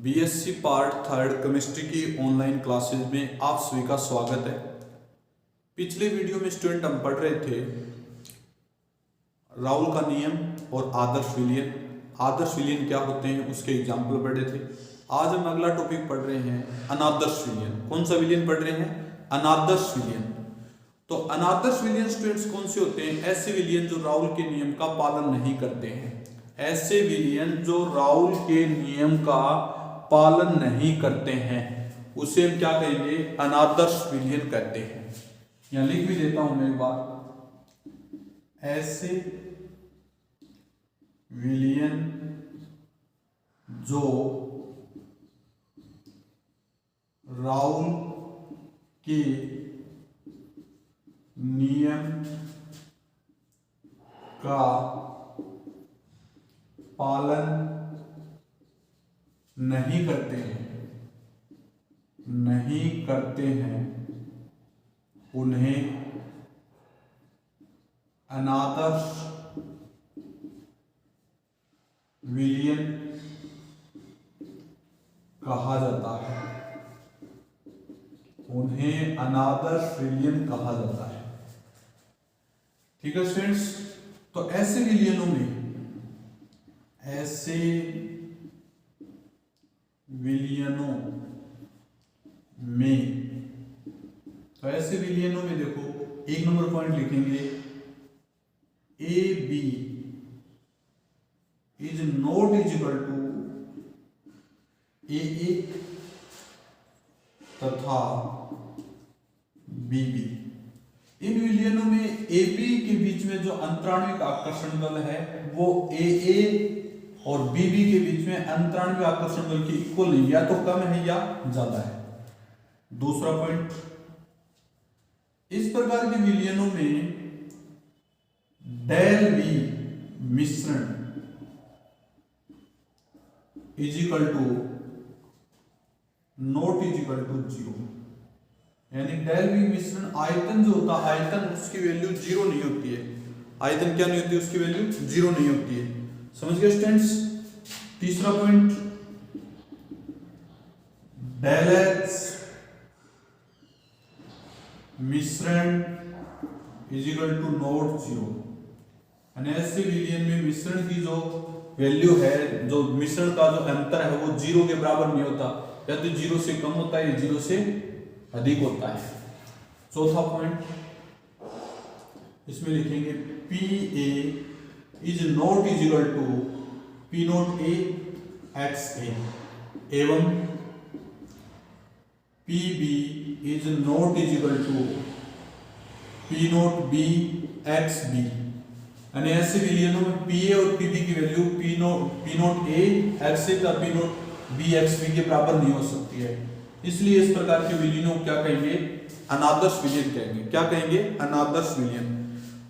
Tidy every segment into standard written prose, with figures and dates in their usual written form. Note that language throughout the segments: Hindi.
बीएससी पार्ट थर्ड केमिस्ट्री की ऑनलाइन क्लासेज में आप सभी का स्वागत है। पिछले वीडियो में स्टूडेंट हम पढ़ रहे थे राउल का नियम और आदर्श विलयन। आदर्श विलयन क्या होते हैं उसके एग्जाम्पल पढ़ रहे थे। आज हम अगला टॉपिक पढ़ रहे हैं अनादर्श विलयन। कौन सा विलयन पढ़ रहे हैं? अनादर्श विलयन। तो अनादर्श विलयन स्टूडेंट्स कौन से होते हैं? ऐसे विलयन जो राउल के नियम का पालन नहीं करते हैं। ऐसे विलयन जो राउल के नियम का पालन नहीं करते हैं उसे हम क्या कहेंगे? अनादर्श विलयन कहते हैं। यहां लिख भी देता हूं मैं एक बार। ऐसे विलयन जो राउल के नियम का पालन नहीं करते हैं उन्हें अनादर्श विलयन कहा जाता है। उन्हें अनादर्श विलयन कहा जाता है। ठीक है स्टूडेंट्स। तो ऐसे विलयनों में देखो एक नंबर पॉइंट लिखेंगे, A B is not equal to A A तथा बी बी। इन विलयनों में ए बी के बीच में जो अंतराणविक आकर्षण बल है वो ए ए और बी बी के बीच में अंतराणविक आकर्षण बल की इक्वल नहीं, या तो कम है या ज्यादा है। दूसरा पॉइंट, इस प्रकार के विलयनों में डेल बी मिश्रण is equal to not is equal to zero. यानी डेल बी मिश्रण आयतन जो होता है, आयतन उसकी वैल्यू जीरो नहीं होती है। आयतन क्या नहीं होती? उसकी वैल्यू जीरो नहीं होती है। समझ गए स्टूडेंट्स? तीसरा पॉइंट, डेल एक्स मिश्रण is equal to not zero. यानी ऐसे विलयन में मिश्रण की जो वैल्यू है, जो मिश्रण का जो अंतर है वो जीरो के बराबर नहीं होता, या तो जीरो से कम होता है या जीरो से अधिक होता है। चौथा पॉइंट इसमें लिखेंगे, P A is not is equal to P nought A X A एवं P B is not is equal to P nought B X B. यानी ऐसे विलयनों में पी ए और पी बी की value P nought A X A का P nought B X B के बराबर नहीं हो सकती है। इसलिए इस प्रकार के विलयनों को क्या कहेंगे? अनादर्श विलयन कहेंगे। क्या कहेंगे? अनादर्श विलयन।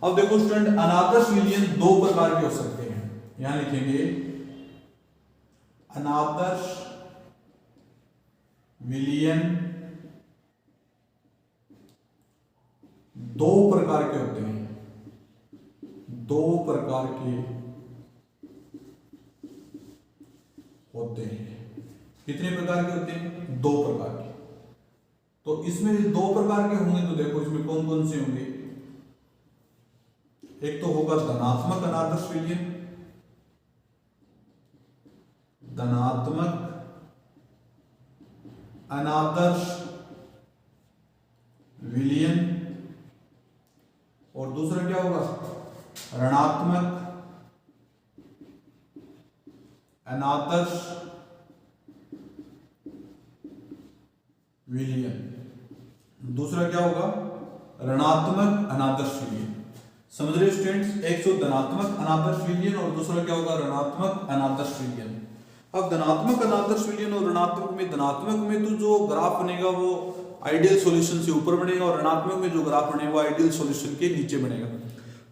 अब देखो स्टूडेंट, अनादर्श विलयन दो प्रकार के हो सकते हैं। यहां लिखेंगे, अनादर्श विलयन दो प्रकार के होते हैं। दो प्रकार के होते हैं। कितने प्रकार के होते हैं? दो प्रकार के। तो इसमें दो प्रकार के होंगे तो देखो इसमें कौन कौन से होंगे। एक तो होगा धनात्मक अनादर्श विलयन। धनात्मक अनादर्श विलयन। और दूसरा क्या होगा? ऋणात्मक अनादर्श विलयन। दूसरा क्या होगा? ऋणात्मक अनादर्श विलयन। समझ रहे स्टूडेंट्स? एक तो धनात्मक अनादर्श विलयन और दूसरा क्या होगा? ऋणात्मक अनादर्श विलयन। अब धनात्मक अनादर्श विलयन और धनात्मक में तो जो ग्राफ बनेगा वो आइडियल सॉल्यूशन से ऊपर बनेगा और ऋणात्मक में जो ग्राफ बनेगा वो आइडियल सॉल्यूशन के नीचे बनेगा।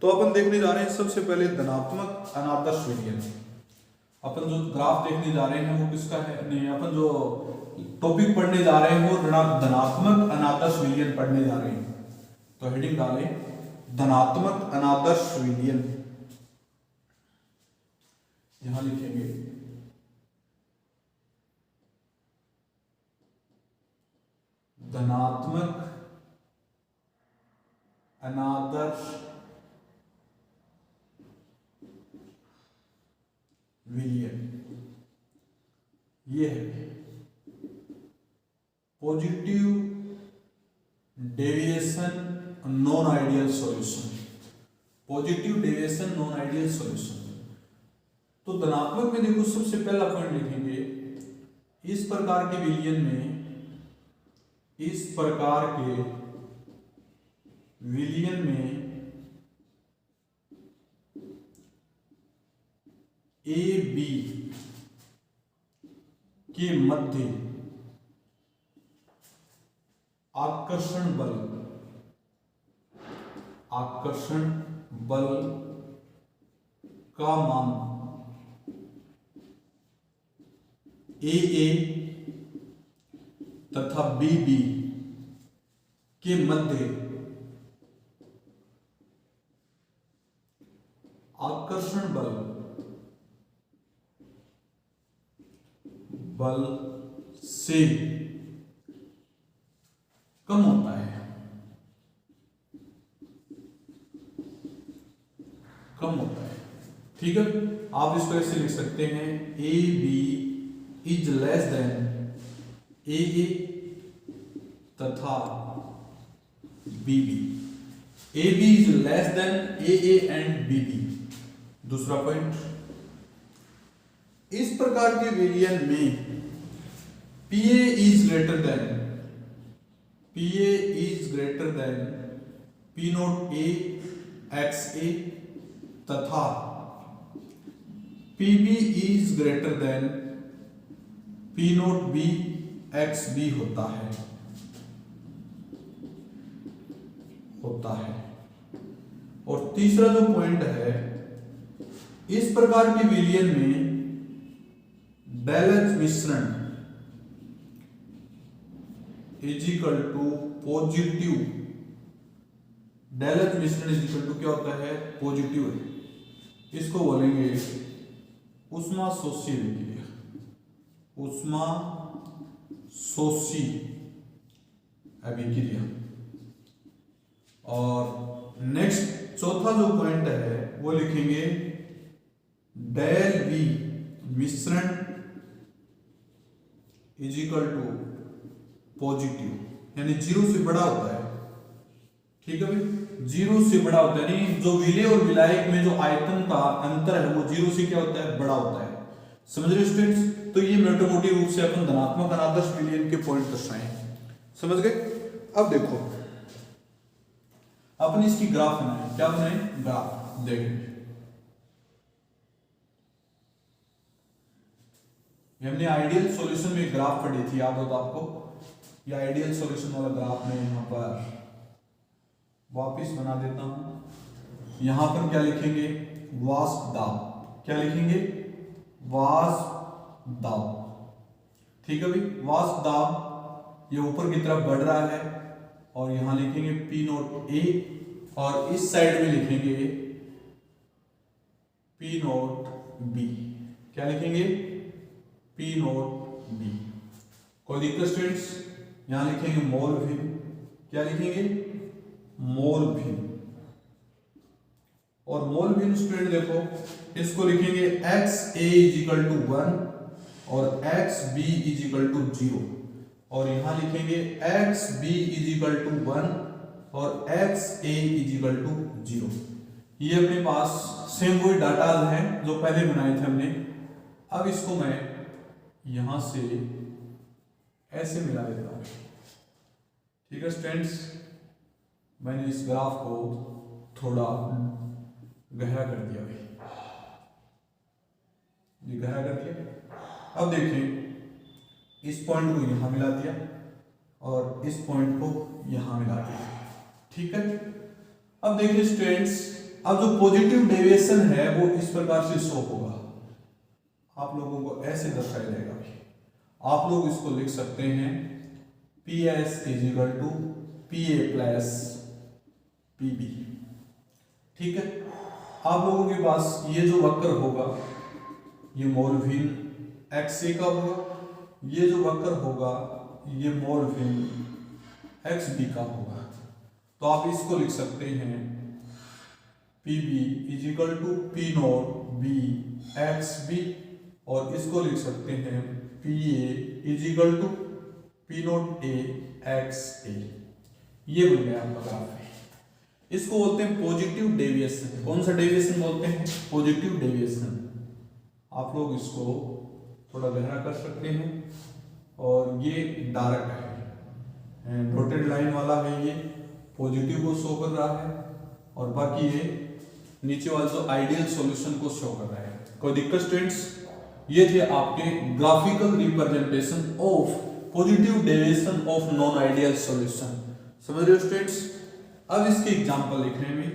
तो अपन देखने जा रहे हैं सबसे पहले धनात्मक अनादर्श विलयन। अपन जो ग्राफ देखने जा रहे हैं वो किसका है? नहीं, अपन जो टॉपिक पढ़ने जा रहे हैं वो धनात्मक अनादर्श विलयन पढ़ने जा रहे हैं। तो हेडिंग डालें धनात्मक अनादर्श विलयन, यहां लिखेंगे धनात्मक अनादर्श विलयन, ये है positive deviation non ideal solution. Positive deviation non ideal solution. तो धनात्मक में देखो सबसे पहला पॉइंट लिखेंगे, इस प्रकार के विलयन में, इस प्रकार के विलयन में ए बी के मध्य आकर्षण बल का मान ए तथा बी के मध्य आकर्षण बल से कम होता है, ठीक है। आप इसको ऐसे लिख सकते हैं, A B is less than A तथा B A B is less than A and B. दूसरा पॉइंट, इस प्रकार के विलयन में P A is greater than P nought A X A तथा P B is greater than P nought B X B होता है। और तीसरा जो पॉइंट है, इस प्रकार के विलयन में डेल मिश्रण is equal to positive, del मिश्रण इज इक्वल टू क्या होता है, पॉजिटिव है। इसको बोलेंगे उष्मा शोषी विक्रिया, उष्मा शोषी अभिक्रिया। और नेक्स्ट चौथा जो पॉइंट है वो लिखेंगे डेल बी मिश्रण इज इक्वल टू पॉजिटिव, यानी 0 से बड़ा होता है, ठीक है भाई, 0 से बड़ा होता है, यानी जो विलय और विलायक में जो आयतन का अंतर है वो 0 से क्या होता है, बड़ा होता है। समझ रहे स्टूडेंट्स? तो ये मोटे मोटी रूप से अपन धनात्मक अनादर्श विलयन के पॉइंट दर्शाए, समझ गए। अब देखो अपन इसकी ग्राफ बनाए, क्या बनाए, ग्राफ देखेंगे। हमने आइडियल सॉल्यूशन में ग्राफ पढ़ी थी, याद होता आपको, ये आइडियल सॉल्यूशन वाला ग्राफ में यहां पर वापस बना देता हूं। यहां पर क्या लिखेंगे, वाष्प दाब, क्या लिखेंगे, वाष्प दाब, ठीक है भाई। वाष्प दाब ये ऊपर की तरफ बढ़ रहा है, और यहां लिखेंगे पी नोट ए, और इस साइड में लिखेंगे पी नोट बी, क्या लिखेंगे, पी नोट बी। कोई दिक्कत स्टूडेंट्स? यहां लिखेंगे मोल भिन्न, क्या लिखेंगे, मोल भिन्न। और मोल भिन्न स्टूडेंट देखो, इसको लिखेंगे x a is equal to 1 और x b is equal to 0, और यहां लिखेंगे x b is equal to 1 और x a is equal to 0। ये अपने पास सेम वही डाटा है जो पहले बनाए थे हमने। अब इसको मैं यहां से ऐसे मिला देता हूं, ठीक है स्टूडेंट्स। मैंने इस ग्राफ को थोड़ा गहरा कर दिया भाई, ये गहरा कर दिया। अब देखिए, इस पॉइंट को यहां मिला दिया और इस पॉइंट को यहां मिला दिया, ठीक है। अब देखिए स्टूडेंट्स, अब जो पॉजिटिव डेविएशन है वो इस प्रकार से शो होगा, आप लोगों को ऐसे दर्शाया जाएगा। आप लोग इसको लिख सकते हैं p s is equal to P A plus P b, ठीक है। आप लोगों के पास ये जो वक्र होगा ये मोल भिन्न एक्स ए का होगा, ये जो वक्र होगा ये मोल भिन्न एक्स बी का होगा। तो आप इसको लिख सकते हैं P B is equal to P nought B X B, और इसको लिख सकते हैं P A is equal to P nought A X A. ये बन गया आपका ग्राफ है। इसको बोलते हैं पॉजिटिव डेविएशन। कौन सा डेविएशन बोलते हैं? Positive deviation. आप लोग इसको थोड़ा गहरा कर सकते हैं। और ये डार्क है, डॉटेड लाइन वाला है, ये पॉजिटिव को शो कर रहा है, और बाकी ये नीचे वाला जो आइडियल सॉल्यूशन को शो कर रहा है। कोई दिक्कत स्टूडेंट्स? ये थे आपके graphical representation of positive deviation of non ideal solution. समझ रहे हो स्टूडेंट्स? अब इसके एग्जांपल लिखने में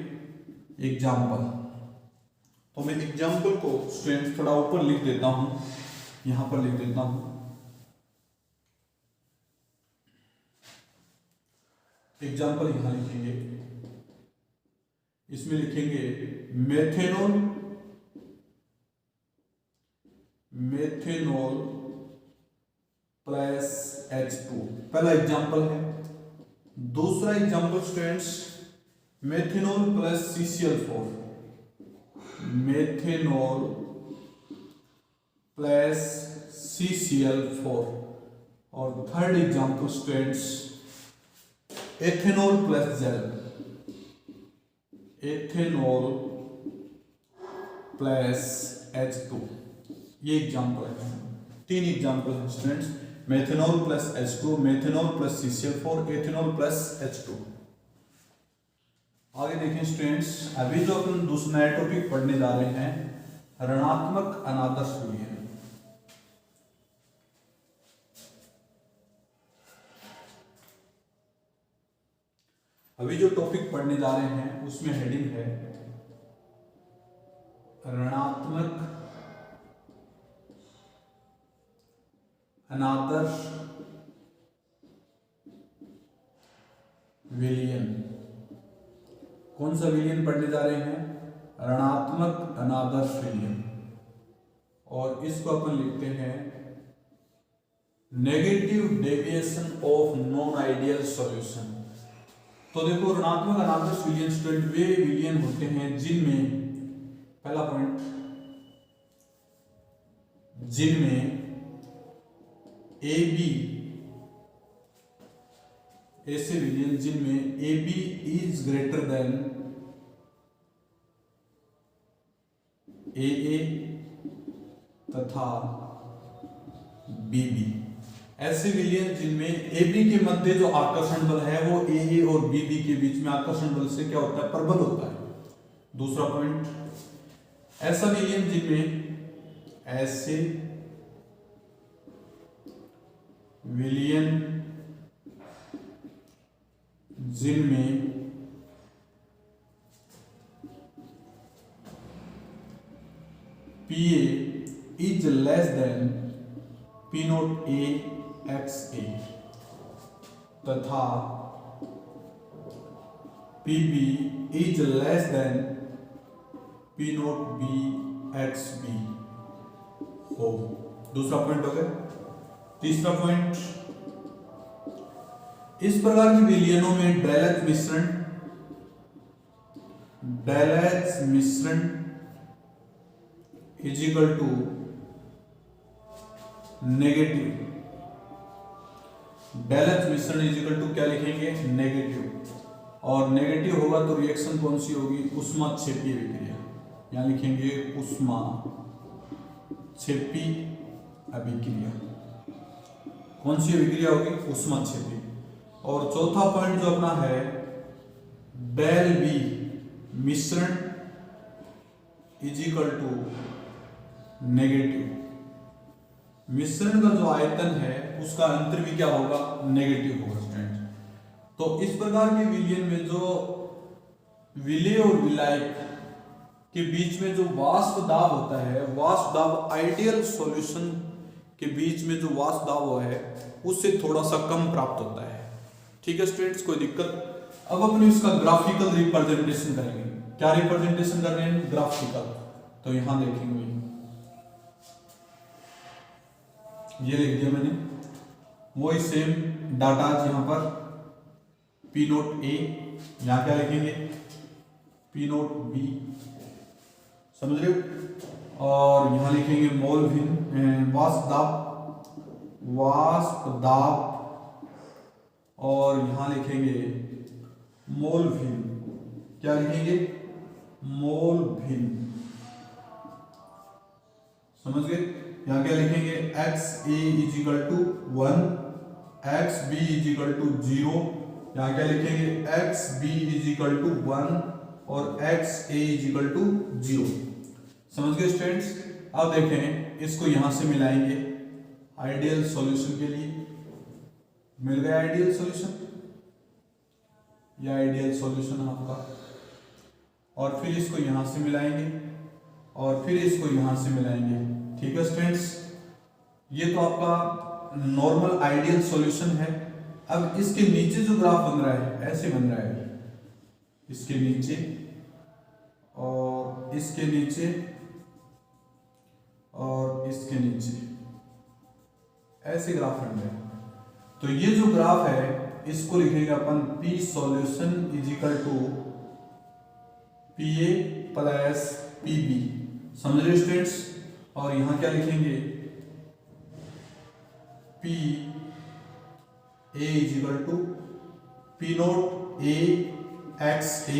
एग्जांपल, तो मैं एग्जांपल को स्टूडेंट्स थोड़ा ऊपर लिख देता हूं, यहां पर लिख देता हूं। एग्जांपल यहां लिखेंगे, इसमें लिखेंगे मेथेनॉल प्लस H2, पहला एग्जांपल है। दूसरा example students methanol plus CCl4, methanol plus CCl4, और third example students ethanol plus gel, ethanol plus H2। ये एग्जांपल है, 3 एग्जांपल है students, methanol plus H2, methanol plus CCl4, ethanol plus H2। आगे देखें स्टूडेंट्स, अभी जो अपन दूसरा नया टॉपिक पढ़ने जा रहे हैं ऋणात्मक अनादर्श विलयन। अभी जो टॉपिक पढ़ने जा रहे हैं उसमें हेडिंग है ऋणात्मक अनादर्श विलयन। कौन सा विलयन पढ़ने जा रहे हैं? ऋणात्मक अनादर्श विलयन, और इसको अपन लिखते हैं negative deviation of non ideal solution. तो देखो ऋणात्मक अनादर्श विलयन स्टूडेंट वे विलयन होते हैं जिनमें, पहला पॉइंट, जिनमें ए बी, ऐसे विलयन जिनमें A B is greater than A A तथा बी बी। ऐसे विलयन जिनमें ए बी के मध्य जो आकर्षण बल है वो ए ए और बी बी के बीच में आकर्षण बल से क्या होता है? प्रबल होता है। दूसरा पॉइंट, ऐसा विलयन जिनमें, ऐसे विलयन जिनमें P A is less than P nought A X A तथा P B is less than P nought B X B हो। दूसरा पॉइंट हो गया। तीसरा पॉइंट, इस प्रकार के विलयनों में डेलेज मिश्रण इज इक्वल टू नेगेटिव। डेलेज मिश्रण इज इक्वल टू क्या लिखेंगे? नेगेटिव। और नेगेटिव होगा तो रिएक्शन कौन सी होगी? ऊष्माक्षेपीय विक्रिया। यहां लिखेंगे ऊष्माक्षेपी अभिक्रिया। कौन सी विक्रिया होगी? ऊष्माक्षेपी। और चौथा पॉइंट जो अपना है बेल बी मिश्रण इज इक्वल टू नेगेटिव। मिश्रण का जो आयतन है उसका अंतर भी क्या होगा? नेगेटिव होगा स्टूडेंट। तो इस प्रकार के विलयन में जो विलेय और विलायक के बीच में जो वाष्प दाब होता है, वाष्प दाब आइडियल सॉल्यूशन के बीच में जो वाष्प दाब है उससे थोड़ा सा कम प्राप्त होता है। ठीक है स्टूडेंट्स, कोई दिक्कत? अब अपन इसका ग्राफिकल रिप्रेजेंटेशन करेंगे। क्या रिप्रेजेंटेशन कर रहे हैं? ग्राफिकल। तो यहां देखेंगे, ये लिख दिया मैंने, वही सेम डाटा यहां पर पी नोट ए, यहाँ क्या लिखेंगे पी नोट बी, समझ रहे हो। और यहाँ लिखेंगे मोल भिन्न, वाष्प दाब, और यहाँ लिखेंगे मोल भिन्न, क्या लिखेंगे मोल भिन्न, समझ गए। यहाँ क्या लिखेंगे x a is equal to 1, x b is equal to 0, यहाँ क्या लिखेंगे x b is equal to 1 और x a is equal to 0, समझ गए स्टूडेंट्स। अब देखें इसको यहां से मिलाएंगे आइडियल सॉल्यूशन के लिए, मिल गया आइडियल सॉल्यूशन, यह आइडियल सॉल्यूशन आपका, और फिर इसको यहां से मिलाएंगे और फिर इसको यहां से मिलाएंगे, ठीक है स्टूडेंट्स। ये तो आपका नॉर्मल आइडियल सॉल्यूशन है। अब इसके नीचे जो ग्राफ बन रहा है ऐसे बन रहा है, इसके नीचे और इसके नीचे और इसके नीचे ऐसे ग्राफ बन रहे हैं। तो ये जो ग्राफ है इसको लिखेंगे अपन P solution is equal to P A plus P B, समझ रहे स्टूडेंट्स। और यहां क्या लिखेंगे P A is equal to P nought A X A,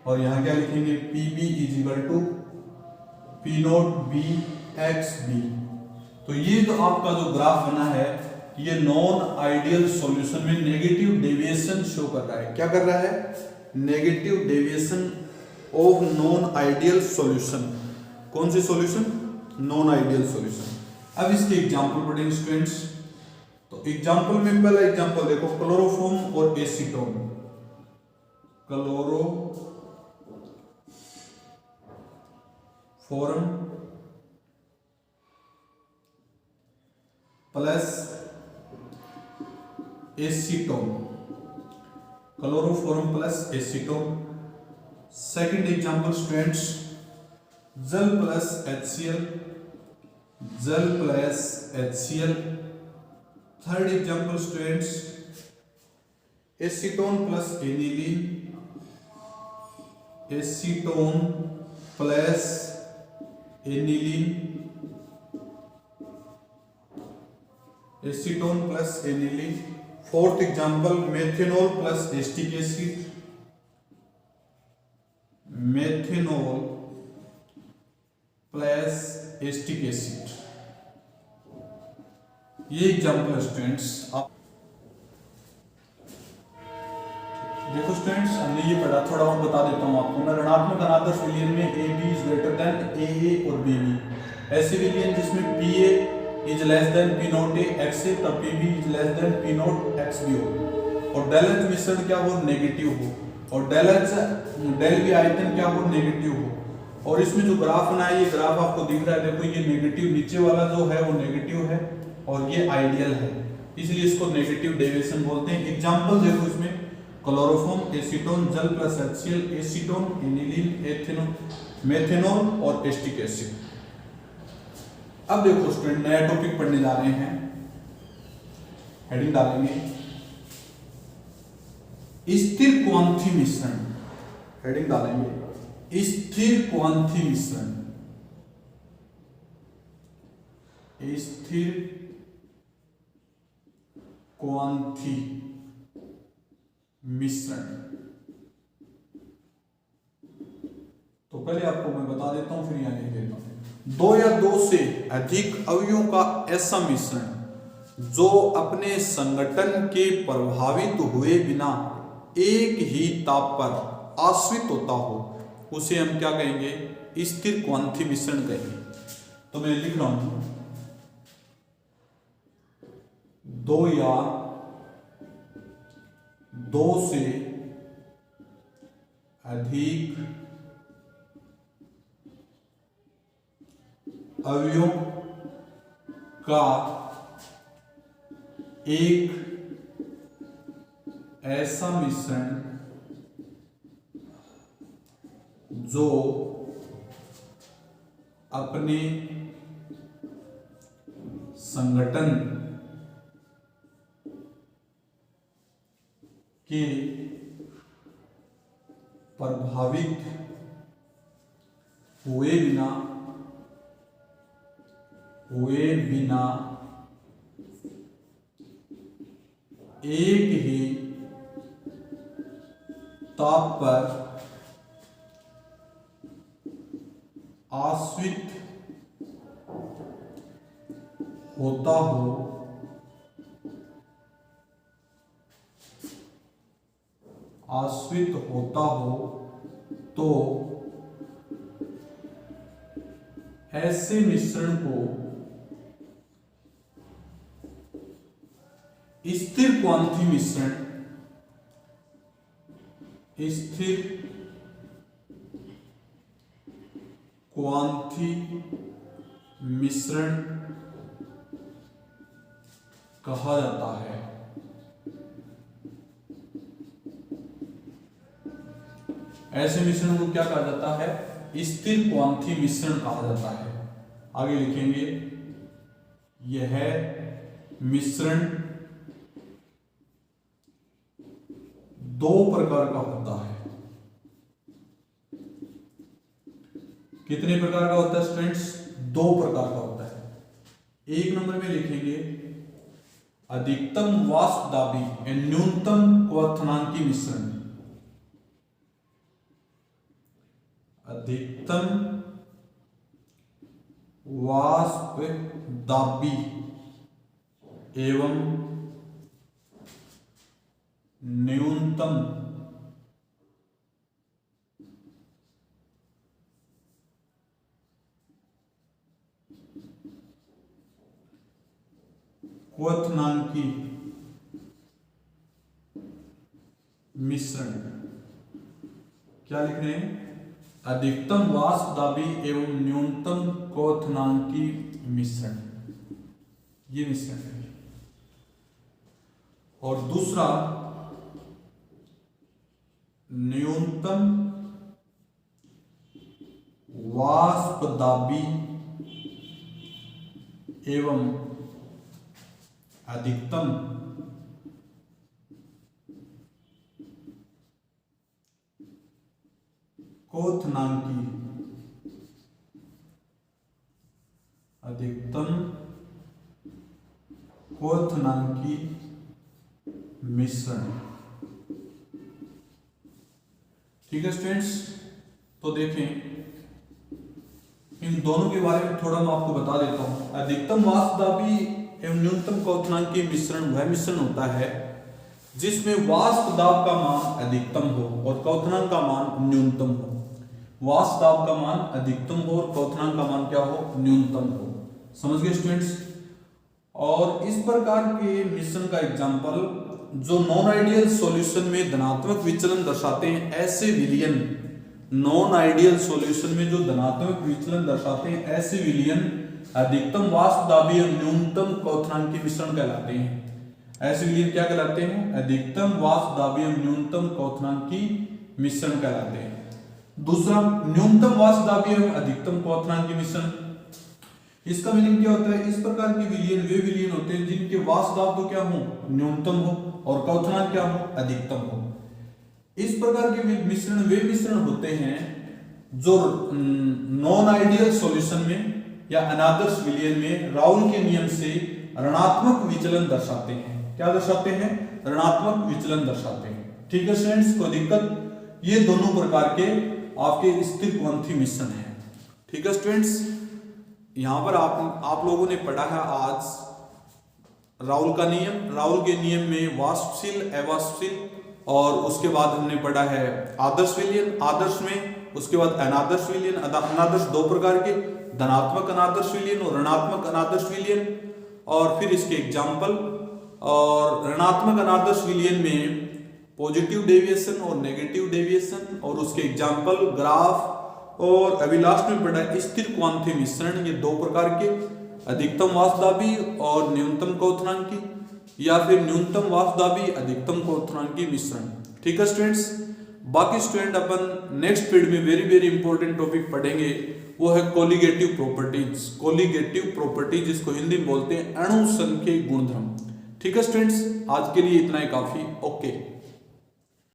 और यहां क्या लिखेंगे P B is equal to P nought B X B. तो ये जो आपका जो ग्राफ बना है ये नॉन आइडियल सॉल्यूशन में नेगेटिव डेविएशन शो कर रहा है। क्या कर रहा है negative deviation of non ideal solution. कौन सी सॉल्यूशन नॉन आइडियल सॉल्यूशन। अब इसके एग्जांपल पढ़ेंगे स्टूडेंट्स। तो एग्जांपल में पहला एग्जांपल देखो क्लोरोफॉर्म और acetone, chloroform plus acetone, chloroform plus acetone. Second example students जल प्लस HCl, जल plus HCl। Third example students acetone plus aniline, acetone plus aniline, acetone plus aniline. Fourth example methanol plus acetic acid, methanol plus acetic acid. ये एग्जांपल है स्टूडेंट्स। आप देखो स्टूडेंट्स हमने ये पढ़ा, थोड़ा और बता देता हूं आपको मैं। ऋणात्मक अनादर्श विलयन में A B is greater than A A और बी बी। ऐसे विलयन जिसमें P A is less than P nought A X A, तब P B is less than P nought X B हो, और डेल एच मिश्रण क्या हो नेगेटिव हो, और डेल एच डेल बी आयतन क्या हो नेगेटिव हो। और इसमें जो ग्राफ बना है ये ग्राफ आपको दिख रहा है, देखो ये नेगेटिव नीचे वाला जो है वो नेगेटिव है और ये आइडियल है, इसलिए इसको नेगेटिव डेविएशन बोलते हैं। एग्जांपल देखो इसमें क्लोरोफॉर्म, एसीटोन, जल plus HCl, acetone, aniline, ethanol, methanol और एस्टिक एसिड। अब देखो स्टूडेंट नया टॉपिक पढ़ने जा रहे हैं, हेडिंग डालेंगे स्थिर क्वांथी मिश्रण, हेडिंग डालेंगे स्थिर क्वांथी मिश्रण, स्थिर क्वांथी मिश्रण। तो पहले आपको मैं बता देता हूं फिर यहां लिख देता हूं। दो या दो से अधिक अवयवों का ऐसा मिश्रण जो अपने संगठन के प्रभावित हुए बिना एक ही ताप पर आश्रित होता हो उसे हम क्या कहेंगे स्थिर क्वांथी मिश्रण कहेंगे। तो मैं लिख रहा हूं दो या दो से अधिक अवयवों का एक ऐसा मिश्रण जो अपने संगठन के प्रभावित हुए बिना एक ही ताप पर आश्रित होता हो तो ऐसे मिश्रण को स्थिर क्वांथी मिश्रण कहा जाता है। ऐसे मिश्रण को क्या कहा जाता है? स्थिर क्वांथी मिश्रण कहा जाता है। आगे लिखेंगे, यह मिश्रण दो प्रकार का होता है। कितने प्रकार का होता है स्टूडेंट्स? दो प्रकार का होता है। एक नंबर में लिखेंगे अधिकतम वाष्प दाबी एवं न्यूनतम क्वथनांकी मिश्रण। अधिकतम वाष्प दाबी एवं न्यूनतम क्वथनांकी मिश्रण। क्या लिख रहे हैं? अधिकतम वाष्प दाबी एवं न्यूनतम क्वथनांकी मिश्रण, ये मिश्रण है। और दूसरा न्यूनतम वाष्प दाबी एवं अधिकतम क्वथनांकी मिश्रण। ठीक है स्टूडेंट्स, तो देखें इन दोनों के बारे में थोड़ा मैं आपको बता देता हूं। अधिकतम वाष्प दाबी एवं न्यूनतम क्वथनांकी मिश्रण वह मिश्रण होता है जिसमें वाष्प दाब का मान अधिकतम हो और क्वथनांक का मान न्यूनतम हो। वाष्प दाब का मान अधिकतम हो और क्वथनांक का मान क्या हो? न्यूनतम हो। समझ गए स्टूडेंट्स? और इस प्रकार के मिश्रण का एग्जांपल जो नॉन आइडियल सॉल्यूशन में धनात्मक विचलन दर्शाते हैं, ऐसे विलयन, नॉन आइडियल सॉल्यूशन में जो धनात्मक विचलन दर्शाते हैं ऐसे विलयन अधिकतम वाष्प दाबी और न्यूनतम क्वथनांकी मिश्रण कहलाते हैं। ऐसे विलयन क्या कहलाते हैं? अधिकतम वाष्प दाबी और न्यूनतम क्वथनांकी मिश्रण कहलाते हैं। दूसरा न्यूनतम वाष्प दाबी एवं अधिकतम क्वथनांकी मिश्रण, इसका मीनिंग क्या होता है? इस प्रकार के विलयन वे विलयन होते हैं जिनके वाष्प दाब तो क्या हो? न्यूनतम हो और क्वथनांक क्या हो? अधिकतम हो। इस प्रकार के मिश्रण वे मिश्रण होते हैं जो नॉन आइडियल सॉल्यूशन में या अनादर्श विलयन में राउल के नियम से ऋणात्मक विचलन दर्शाते हैं। क्या दर्शाते हैं? ऋणात्मक विचलन दर्शाते हैं। ठीक है स्टूडेंट्स, कोई दिक्कत? ये दोनों प्रकार के आपके स्थिर क्वथी मिश्रण है। ठीक है स्टूडेंट्स, यहां पर आप लोगों ने पढ़ा है आज राउल का नियम। राउल के नियम में वाष्पशील, अवाष्पशील, और उसके बाद हमने पढ़ा है आदर्श विलयन। आदर्श में उसके बाद अनादर्श विलयन। अनादर्श दो प्रकार के, धनात्मक अनादर्श विलयन और ऋणात्मक अनादर्श विलयन, और फिर इसके एग्जाम्पल। और ऋणात्मक अनादर्श विलयन में पॉजिटिव डेविएशन और नेगेटिव डेविएशन और उसके एग्जाम्पल, ग्राफ, और अभी लास्ट में पढ़ा स्थिर क्वांथी मिश्रण। ये दो प्रकार के, अधिकतम वाष्प दाबी और न्यूनतम क्वथनांकी, या फिर न्यूनतम वाष्प दाबी अधिकतम क्वथनांकी मिश्रण। ठीक है स्टूडेंट्स, बाकी स्टूडेंट अपन नेक्स्ट पीरियड में वेरी वेरी इंपॉर्टेंट टॉपिक पढ़ेंगे, वो है कोलिगेटिव प्रॉपर्टीज। कोलिगेटिव प्रॉपर्टीज जिसको हिंदी में बोलते हैं अणु संख्यक गुणधर्म। ठीक है स्टूडेंट्स, आज के लिए इतना ही काफी। ओके।